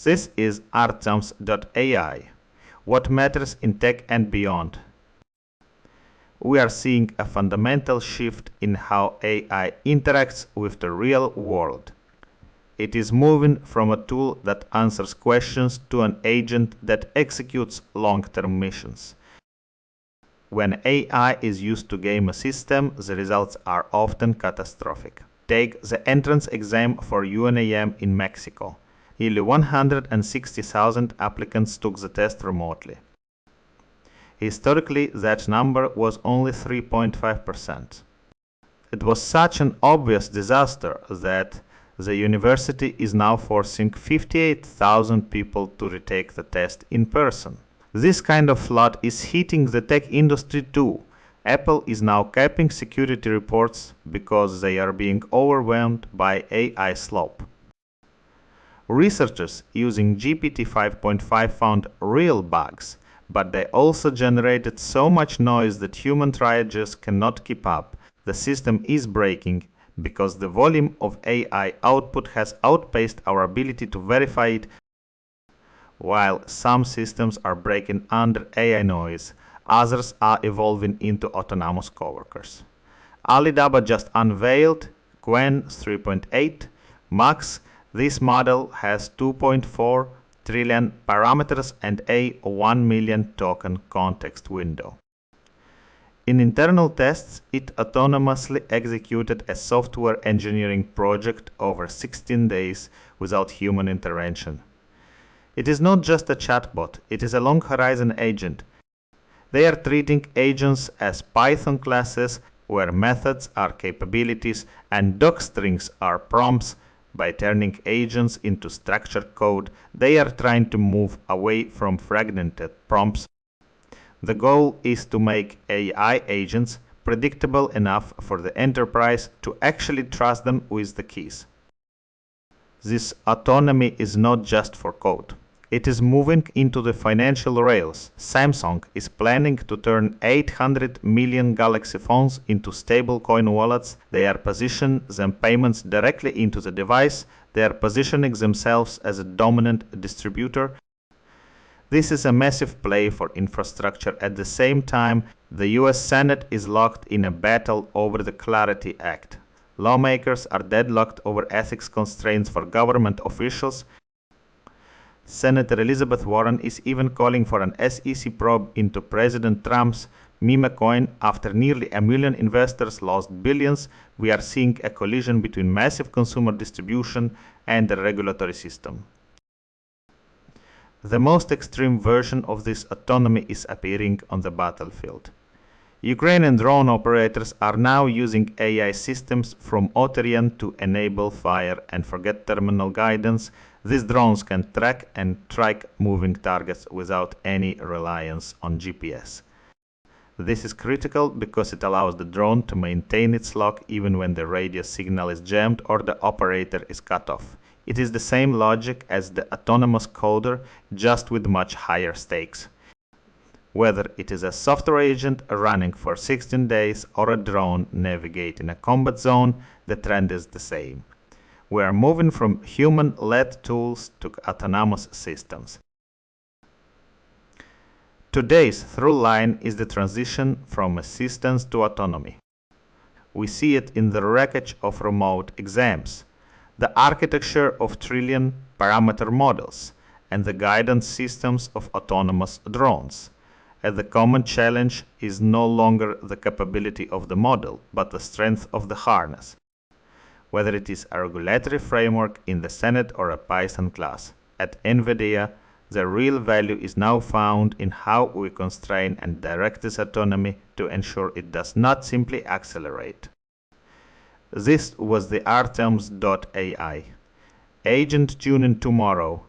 This is Artems.ai. What matters in tech and beyond? We are seeing a fundamental shift in how AI interacts with the real world. It is moving from a tool that answers questions to an agent that executes long-term missions. When AI is used to game a system, the results are often catastrophic. Take the entrance exam for UNAM in Mexico. Nearly 160,000 applicants took the test remotely. Historically, that number was only 3.5%. It was such an obvious disaster that the university is now forcing 58,000 people to retake the test in person. This kind of flood is hitting the tech industry too. Apple is now capping security reports because they are being overwhelmed by AI slop. Researchers using GPT 5.5 found real bugs, but they also generated so much noise that human triages cannot keep up. The system is breaking because the volume of AI output has outpaced our ability to verify it. While some systems are breaking under AI noise, others are evolving into autonomous coworkers. Alibaba just unveiled Qwen 3.8 Max. This model has 2.4 trillion parameters and a 1 million token context window. In internal tests, it autonomously executed a software engineering project over 16 days without human intervention. It is not just a chatbot, it is a long-horizon agent. They are treating agents as Python classes where methods are capabilities and docstrings are prompts. By turning agents into structured code, they are trying to move away from fragmented prompts. The goal is to make AI agents predictable enough for the enterprise to actually trust them with the keys. This autonomy is not just for code. It is moving into the financial rails. Samsung is planning to turn 800 million Galaxy phones into stablecoin wallets. They are positioning them payments directly into the device. They are positioning themselves as a dominant distributor. This is a massive play for infrastructure. At the same time, the US Senate is locked in a battle over the Clarity Act. Lawmakers are deadlocked over ethics constraints for government officials. Senator Elizabeth Warren is even calling for an SEC probe into President Trump's meme coin. After nearly 1 million investors lost billions, we are seeing a collision between massive consumer distribution and the regulatory system. The most extreme version of this autonomy is appearing on the battlefield. Ukrainian drone operators are now using AI systems from Autorion to enable fire and forget terminal guidance. These drones can track and track moving targets without any reliance on GPS. This is critical because it allows the drone to maintain its lock even when the radio signal is jammed or the operator is cut off. It is the same logic as the autonomous coder, just with much higher stakes. Whether it is a software agent running for 16 days or a drone navigating a combat zone, the trend is the same. We are moving from human-led tools to autonomous systems. Today's through line is the transition from assistance to autonomy. We see it in the wreckage of remote exams, the architecture of trillion parameter models, and the guidance systems of autonomous drones. And the common challenge is no longer the capability of the model, but the strength of the harness. Whether it is a regulatory framework in the Senate or a Python class, at NVIDIA, the real value is now found in how we constrain and direct this autonomy to ensure it does not simply accelerate. This was the Artems.ai. Agent tune in tomorrow.